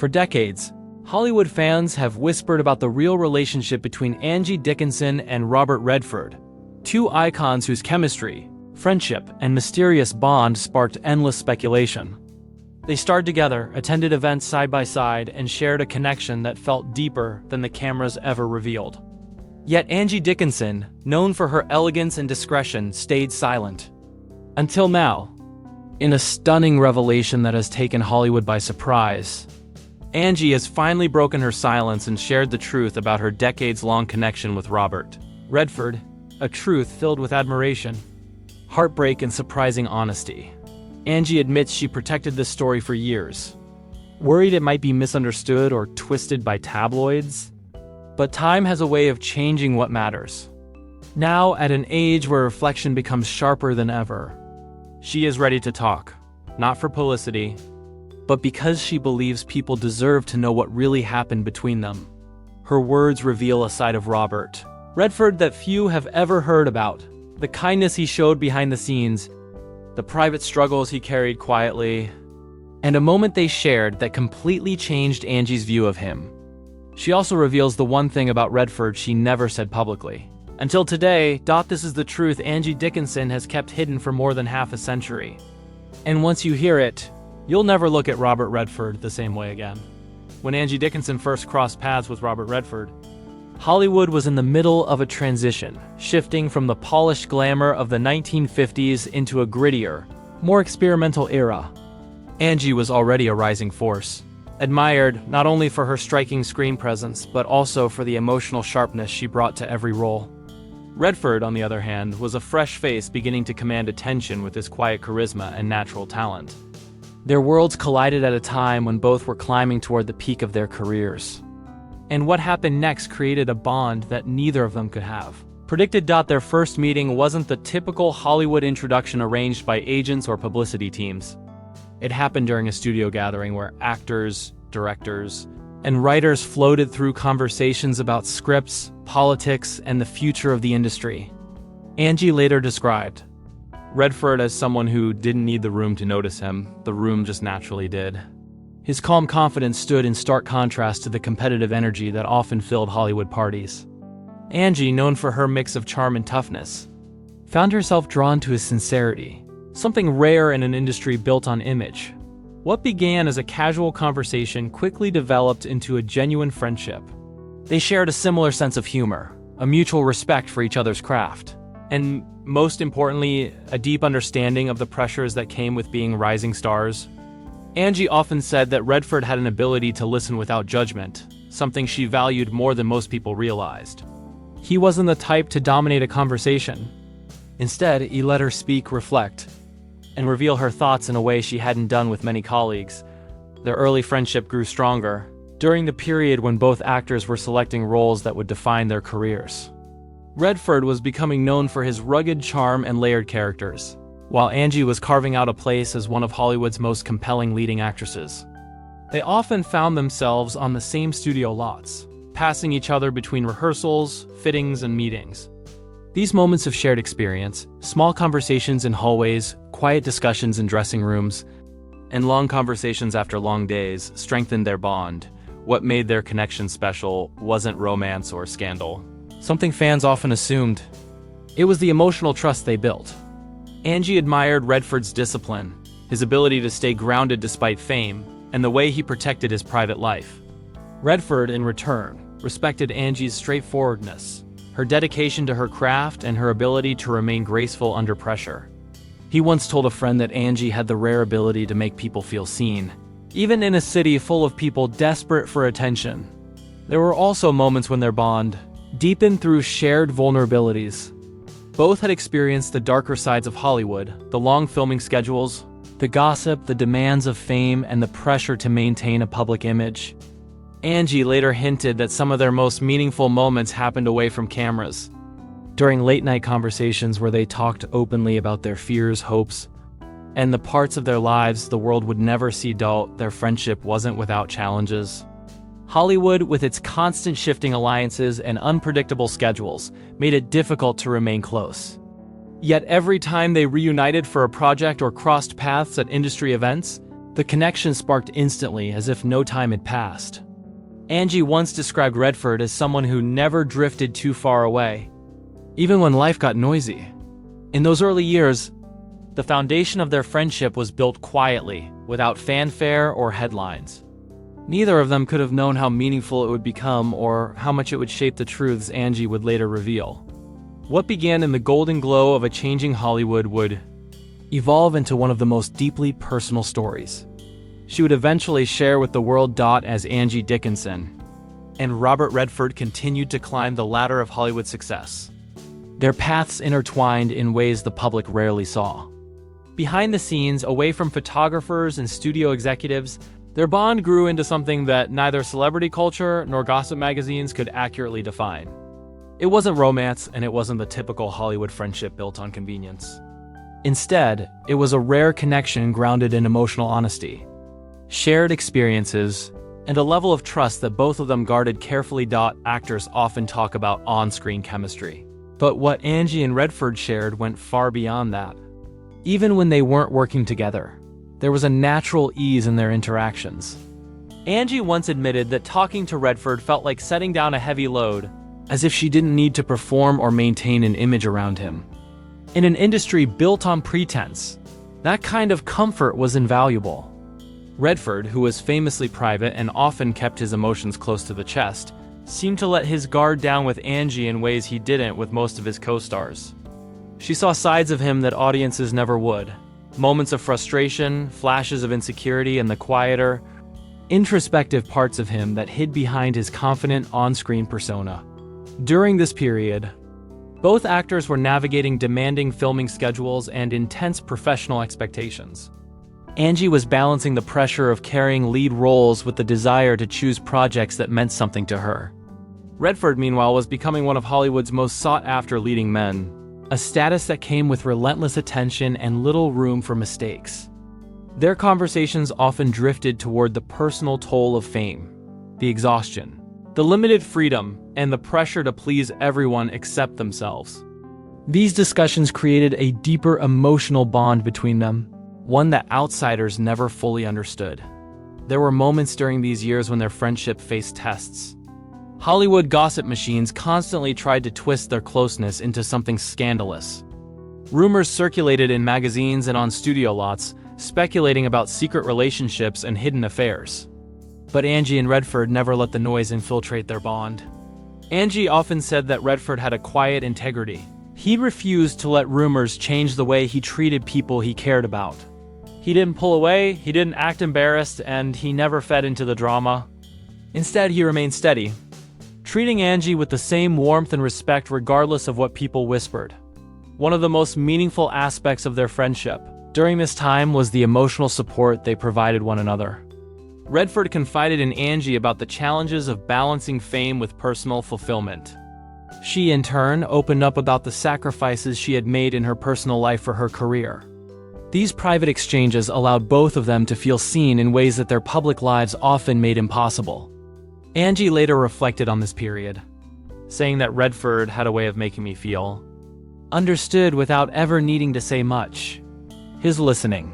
For decades, Hollywood fans have whispered about the real relationship between Angie Dickinson and Robert Redford, two icons whose chemistry, friendship, and mysterious bond sparked endless speculation. They starred together, attended events side by side, and shared a connection that felt deeper than the cameras ever revealed. Yet Angie Dickinson, known for her elegance and discretion, stayed silent. Until now, in a stunning revelation that has taken Hollywood by surprise, Angie has finally broken her silence and shared the truth about her decades-long connection with Robert Redford, a truth filled with admiration, heartbreak, and surprising honesty. Angie admits she protected this story for years, worried it might be misunderstood or twisted by tabloids. But time has a way of changing what matters. Now, at an age where reflection becomes sharper than ever, she is ready to talk, not for publicity, but because she believes people deserve to know what really happened between them. Her words reveal a side of Robert Redford that few have ever heard about, the kindness he showed behind the scenes, the private struggles he carried quietly, and a moment they shared that completely changed Angie's view of him. She also reveals the one thing about Redford she never said publicly. Until today, this is the truth Angie Dickinson has kept hidden for more than half a century. And once you hear it, you'll never look at Robert Redford the same way again. When Angie Dickinson first crossed paths with Robert Redford, Hollywood was in the middle of a transition, shifting from the polished glamour of the 1950s into a grittier, more experimental era. Angie was already a rising force, admired not only for her striking screen presence, but also for the emotional sharpness she brought to every role. Redford, on the other hand, was a fresh face beginning to command attention with his quiet charisma and natural talent. Their worlds collided at a time when both were climbing toward the peak of their careers. And what happened next created a bond that neither of them could have. Predicted. Their first meeting wasn't the typical Hollywood introduction arranged by agents or publicity teams. It happened during a studio gathering where actors, directors, and writers floated through conversations about scripts, politics, and the future of the industry. Angie later described Redford as someone who didn't need the room to notice him, the room just naturally did. His calm confidence stood in stark contrast to the competitive energy that often filled Hollywood parties. Angie, known for her mix of charm and toughness, found herself drawn to his sincerity, something rare in an industry built on image. What began as a casual conversation quickly developed into a genuine friendship. They shared a similar sense of humor, a mutual respect for each other's craft, and most importantly, a deep understanding of the pressures that came with being rising stars. Angie often said that Redford had an ability to listen without judgment, something she valued more than most people realized. He wasn't the type to dominate a conversation. Instead, he let her speak, reflect, and reveal her thoughts in a way she hadn't done with many colleagues. Their early friendship grew stronger during the period when both actors were selecting roles that would define their careers. Redford was becoming known for his rugged charm and layered characters, while Angie was carving out a place as one of Hollywood's most compelling leading actresses. They often found themselves on the same studio lots, passing each other between rehearsals, fittings, and meetings. These moments of shared experience, small conversations in hallways, quiet discussions in dressing rooms, and long conversations after long days strengthened their bond. What made their connection special wasn't romance or scandal, something fans often assumed. It was the emotional trust they built. Angie admired Redford's discipline, his ability to stay grounded despite fame, and the way he protected his private life. Redford, in return, respected Angie's straightforwardness, her dedication to her craft, and her ability to remain graceful under pressure. He once told a friend that Angie had the rare ability to make people feel seen, even in a city full of people desperate for attention. There were also moments when their bond deepened through shared vulnerabilities. Both had experienced the darker sides of Hollywood, the long filming schedules, the gossip, the demands of fame, and the pressure to maintain a public image. Angie later hinted that some of their most meaningful moments happened away from cameras, during late-night conversations where they talked openly about their fears, hopes, and the parts of their lives the world would never see dull. Their friendship wasn't without challenges. Hollywood, with its constant shifting alliances and unpredictable schedules, made it difficult to remain close. Yet every time they reunited for a project or crossed paths at industry events, The connection sparked instantly, as if no time had passed. Angie once described Redford as someone who never drifted too far away, even when life got noisy. In those early years, the foundation of their friendship was built quietly, without fanfare or headlines. Neither of them could have known how meaningful it would become or how much it would shape the truths Angie would later reveal. What began in the golden glow of a changing Hollywood would evolve into one of the most deeply personal stories she would eventually share with the world. As Angie Dickinson and Robert Redford continued to climb the ladder of Hollywood success, their paths intertwined in ways the public rarely saw. Behind the scenes, away from photographers and studio executives, their bond grew into something that neither celebrity culture nor gossip magazines could accurately define. It wasn't romance, and it wasn't the typical Hollywood friendship built on convenience. Instead, it was a rare connection grounded in emotional honesty, shared experiences, and a level of trust that both of them guarded carefully. Actors often talk about on-screen chemistry, but what Angie and Redford shared went far beyond that. Even when they weren't working together, there was a natural ease in their interactions. Angie once admitted that talking to Redford felt like setting down a heavy load, as if she didn't need to perform or maintain an image around him. In an industry built on pretense, that kind of comfort was invaluable. Redford, who was famously private and often kept his emotions close to the chest, seemed to let his guard down with Angie in ways he didn't with most of his co-stars. She saw sides of him that audiences never would. Moments of frustration, flashes of insecurity, and the quieter, introspective parts of him that hid behind his confident on-screen persona. During this period, both actors were navigating demanding filming schedules and intense professional expectations. Angie was balancing the pressure of carrying lead roles with the desire to choose projects that meant something to her. Redford, meanwhile, was becoming one of Hollywood's most sought-after leading men, a status that came with relentless attention and little room for mistakes. Their conversations often drifted toward the personal toll of fame, the exhaustion, the limited freedom, and the pressure to please everyone except themselves. These discussions created a deeper emotional bond between them, one that outsiders never fully understood. There were moments during these years when their friendship faced tests. Hollywood gossip machines constantly tried to twist their closeness into something scandalous. Rumors circulated in magazines and on studio lots, speculating about secret relationships and hidden affairs. But Angie and Redford never let the noise infiltrate their bond. Angie often said that Redford had a quiet integrity. He refused to let rumors change the way he treated people he cared about. He didn't pull away, he didn't act embarrassed, and he never fed into the drama. Instead, he remained steady, treating Angie with the same warmth and respect regardless of what people whispered. One of the most meaningful aspects of their friendship during this time was the emotional support they provided one another. Redford confided in Angie about the challenges of balancing fame with personal fulfillment. She, in turn, opened up about the sacrifices she had made in her personal life for her career. These private exchanges allowed both of them to feel seen in ways that their public lives often made impossible. Angie later reflected on this period, saying that Redford had a way of making me feel understood without ever needing to say much. His listening,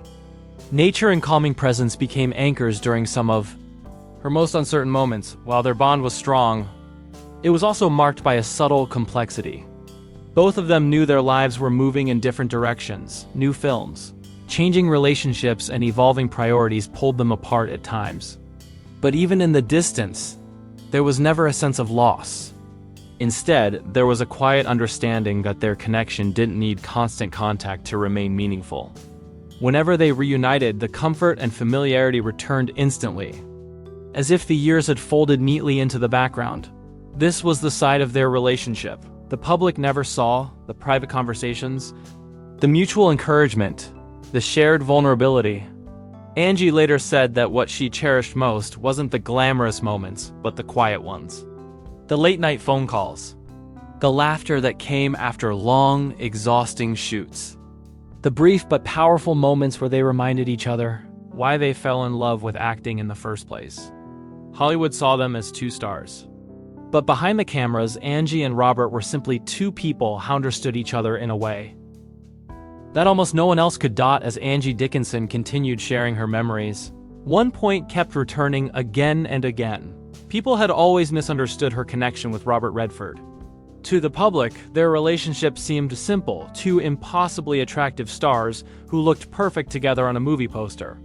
nature, and calming presence became anchors during some of her most uncertain moments. While their bond was strong, it was also marked by a subtle complexity. Both of them knew their lives were moving in different directions. New films, changing relationships, and evolving priorities pulled them apart at times. But even in the distance, there was never a sense of loss. Instead, there was a quiet understanding that their connection didn't need constant contact to remain meaningful. Whenever they reunited, the comfort and familiarity returned instantly, as if the years had folded neatly into the background. This was the side of their relationship the public never saw: the private conversations, the mutual encouragement, the shared vulnerability. Angie later said that what she cherished most wasn't the glamorous moments, but the quiet ones. The late-night phone calls, the laughter that came after long, exhausting shoots, the brief but powerful moments where they reminded each other why they fell in love with acting in the first place. Hollywood saw them as two stars. But behind the cameras, Angie and Robert were simply two people who understood each other in a way that almost no one else could. As Angie Dickinson continued sharing her memories, one point kept returning again and again. People had always misunderstood her connection with Robert Redford. To the public, their relationship seemed simple, two impossibly attractive stars who looked perfect together on a movie poster.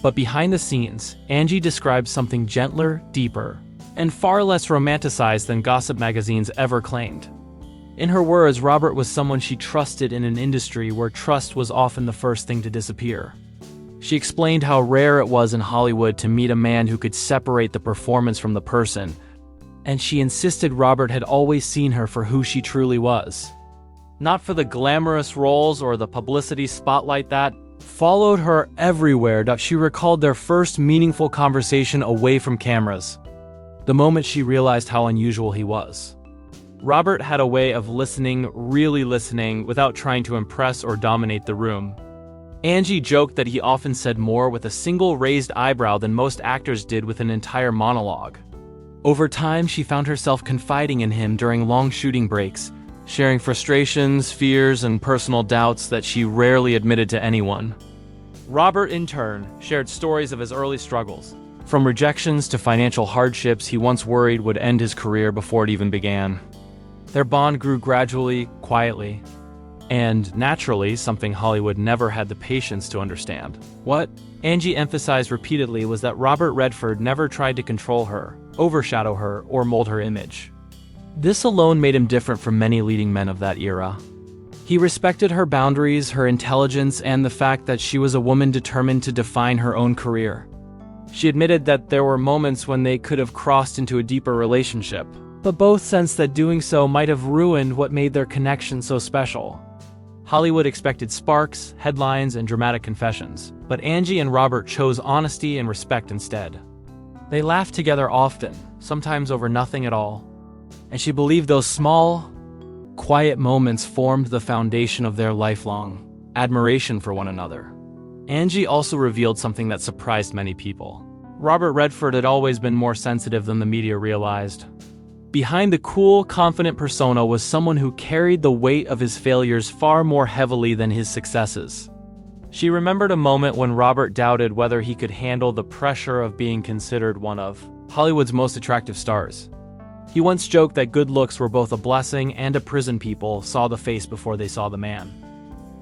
But behind the scenes, Angie described something gentler, deeper, and far less romanticized than gossip magazines ever claimed. In her words, Robert was someone she trusted in an industry where trust was often the first thing to disappear. She explained how rare it was in Hollywood to meet a man who could separate the performance from the person, and she insisted Robert had always seen her for who she truly was. Not for the glamorous roles or the publicity spotlight that followed her everywhere. She recalled their first meaningful conversation away from cameras, the moment she realized how unusual he was. Robert had a way of listening, really listening, without trying to impress or dominate the room. Angie joked that he often said more with a single raised eyebrow than most actors did with an entire monologue. Over time, she found herself confiding in him during long shooting breaks, sharing frustrations, fears, and personal doubts that she rarely admitted to anyone. Robert, in turn, shared stories of his early struggles. From rejections to financial hardships he once worried would end his career before it even began. Their bond grew gradually, quietly, and naturally, something Hollywood never had the patience to understand. What Angie emphasized repeatedly was that Robert Redford never tried to control her, overshadow her, or mold her image. This alone made him different from many leading men of that era. He respected her boundaries, her intelligence, and the fact that she was a woman determined to define her own career. She admitted that there were moments when they could have crossed into a deeper relationship, but both sensed that doing so might have ruined what made their connection so special. Hollywood expected sparks, headlines, and dramatic confessions, but Angie and Robert chose honesty and respect instead. They laughed together often, sometimes over nothing at all, and she believed those small, quiet moments formed the foundation of their lifelong admiration for one another. Angie also revealed something that surprised many people. Robert Redford had always been more sensitive than the media realized. Behind the cool, confident persona was someone who carried the weight of his failures far more heavily than his successes. She remembered a moment when Robert doubted whether he could handle the pressure of being considered one of Hollywood's most attractive stars. He once joked that good looks were both a blessing and a prison. People saw the face before they saw the man.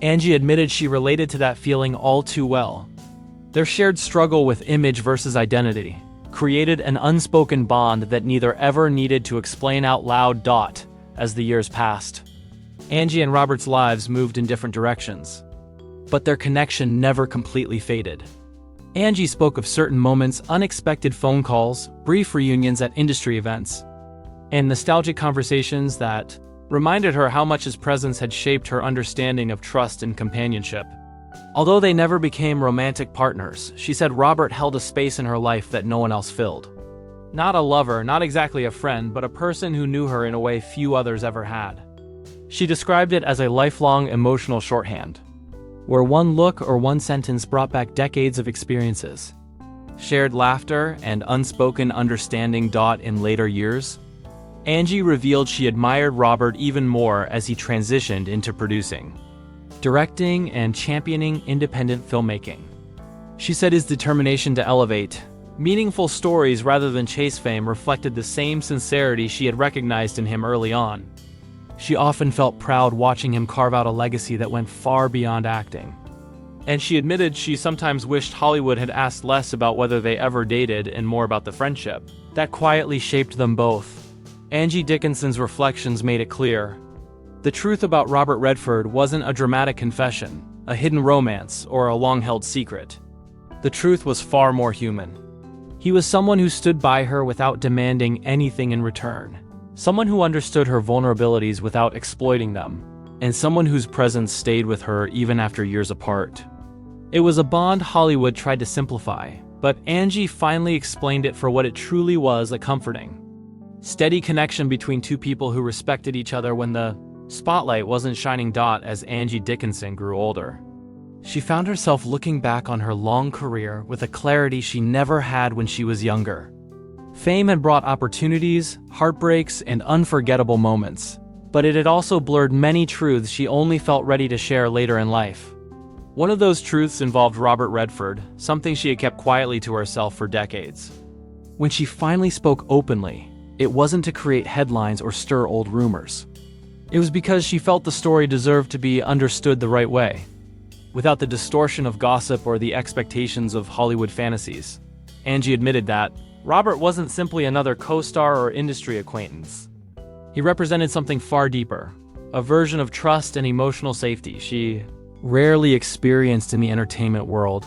Angie admitted she related to that feeling all too well. Their shared struggle with image versus identity created an unspoken bond that neither ever needed to explain out loud. As the years passed, Angie and Robert's lives moved in different directions, but their connection never completely faded. Angie spoke of certain moments, unexpected phone calls, brief reunions at industry events, and nostalgic conversations that reminded her how much his presence had shaped her understanding of trust and companionship. Although they never became romantic partners, she said Robert held a space in her life that no one else filled. Not a lover, not exactly a friend, but a person who knew her in a way few others ever had. She described it as a lifelong emotional shorthand, where one look or one sentence brought back decades of experiences, shared laughter, and unspoken understanding. In later years, Angie revealed she admired Robert even more as he transitioned into producing, directing, and championing independent filmmaking. She said his determination to elevate meaningful stories rather than chase fame reflected the same sincerity she had recognized in him early on. She often felt proud watching him carve out a legacy that went far beyond acting. And she admitted she sometimes wished Hollywood had asked less about whether they ever dated and more about the friendship that quietly shaped them both. Angie Dickinson's reflections made it clear. The truth about Robert Redford wasn't a dramatic confession, a hidden romance, or a long-held secret. The truth was far more human. He was someone who stood by her without demanding anything in return, someone who understood her vulnerabilities without exploiting them, and someone whose presence stayed with her even after years apart. It was a bond Hollywood tried to simplify, but Angie finally explained it for what it truly was: a comforting, steady connection between two people who respected each other when the spotlight wasn't shining. As Angie Dickinson grew older, she found herself looking back on her long career with a clarity she never had when she was younger. Fame had brought opportunities, heartbreaks, and unforgettable moments, but it had also blurred many truths she only felt ready to share later in life. One of those truths involved Robert Redford, something she had kept quietly to herself for decades. When she finally spoke openly, it wasn't to create headlines or stir old rumors. It was because she felt the story deserved to be understood the right way, without the distortion of gossip or the expectations of Hollywood fantasies. Angie admitted that Robert wasn't simply another co-star or industry acquaintance. He represented something far deeper, a version of trust and emotional safety she rarely experienced in the entertainment world.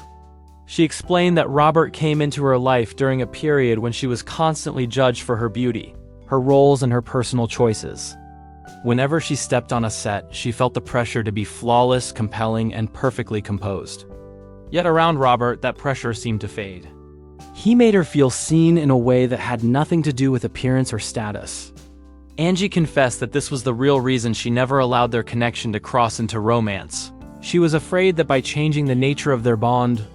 She explained that Robert came into her life during a period when she was constantly judged for her beauty, her roles, and her personal choices. Whenever she stepped on a set, she felt the pressure to be flawless, compelling, and perfectly composed. Yet around Robert, that pressure seemed to fade. He made her feel seen in a way that had nothing to do with appearance or status. Angie confessed that this was the real reason she never allowed their connection to cross into romance. She was afraid that by changing the nature of their bond,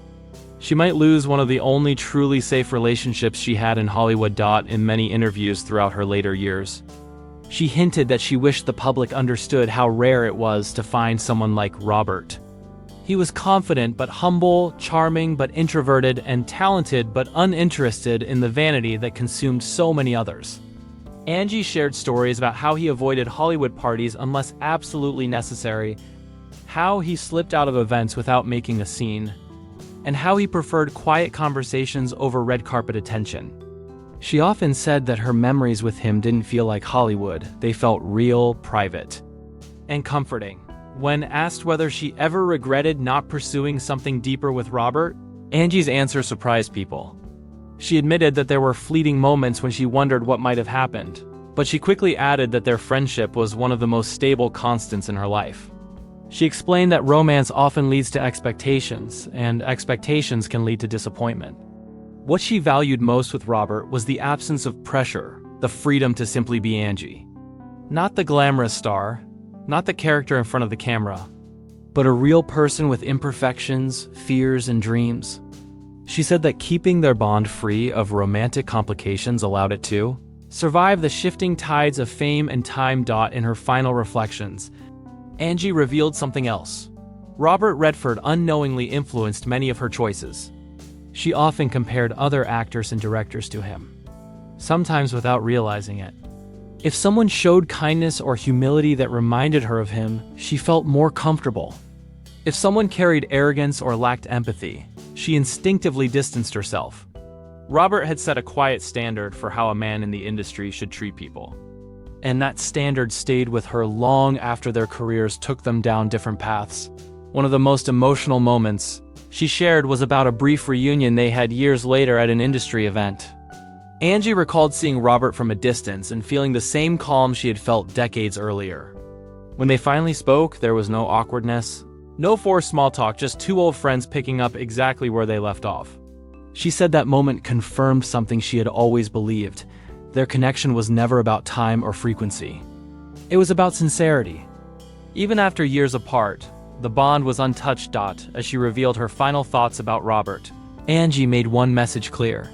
she might lose one of the only truly safe relationships she had in Hollywood. In many interviews throughout her later years, she hinted that she wished the public understood how rare it was to find someone like Robert. He was confident but humble, charming but introverted, and talented but uninterested in the vanity that consumed so many others. Angie shared stories about how he avoided Hollywood parties unless absolutely necessary, how he slipped out of events without making a scene, and how he preferred quiet conversations over red carpet attention. She often said that her memories with him didn't feel like Hollywood, they felt real, private, and comforting. When asked whether she ever regretted not pursuing something deeper with Robert, Angie's answer surprised people. She admitted that there were fleeting moments when she wondered what might have happened, but she quickly added that their friendship was one of the most stable constants in her life. She explained that romance often leads to expectations, and expectations can lead to disappointment. What she valued most with Robert was the absence of pressure, the freedom to simply be Angie. Not the glamorous star, not the character in front of the camera, but a real person with imperfections, fears, and dreams. She said that keeping their bond free of romantic complications allowed it to survive the shifting tides of fame and time. In her final reflections, Angie revealed something else. Robert Redford unknowingly influenced many of her choices. She often compared other actors and directors to him, sometimes without realizing it. If someone showed kindness or humility that reminded her of him, she felt more comfortable. If someone carried arrogance or lacked empathy, she instinctively distanced herself. Robert had set a quiet standard for how a man in the industry should treat people, and that standard stayed with her long after their careers took them down different paths. One of the most emotional moments she shared was about a brief reunion they had years later at an industry event. Angie recalled seeing Robert from a distance and feeling the same calm she had felt decades earlier. When they finally spoke, there was no awkwardness, no forced small talk, just two old friends picking up exactly where they left off. She said that moment confirmed something she had always believed. Their connection was never about time or frequency. It was about sincerity. Even after years apart, the bond was untouched. As she revealed her final thoughts about Robert, Angie made one message clear.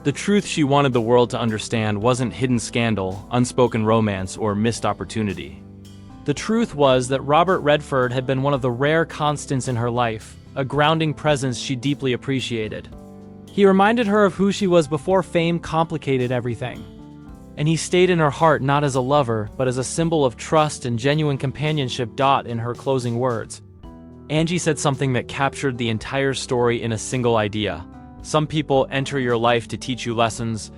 The truth she wanted the world to understand wasn't hidden scandal, unspoken romance, or missed opportunity. The truth was that Robert Redford had been one of the rare constants in her life, a grounding presence she deeply appreciated. He reminded her of who she was before fame complicated everything. And he stayed in her heart not as a lover, but as a symbol of trust and genuine companionship. In her closing words, Angie said something that captured the entire story in a single idea. Some people enter your life to teach you lessons,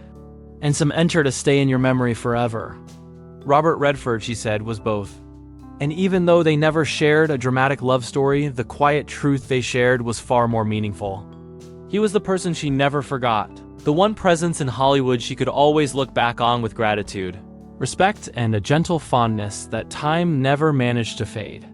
and some enter to stay in your memory forever. Robert Redford, she said, was both. And even though they never shared a dramatic love story, the quiet truth they shared was far more meaningful. He was the person she never forgot, the one presence in Hollywood she could always look back on with gratitude, respect, and a gentle fondness that time never managed to fade.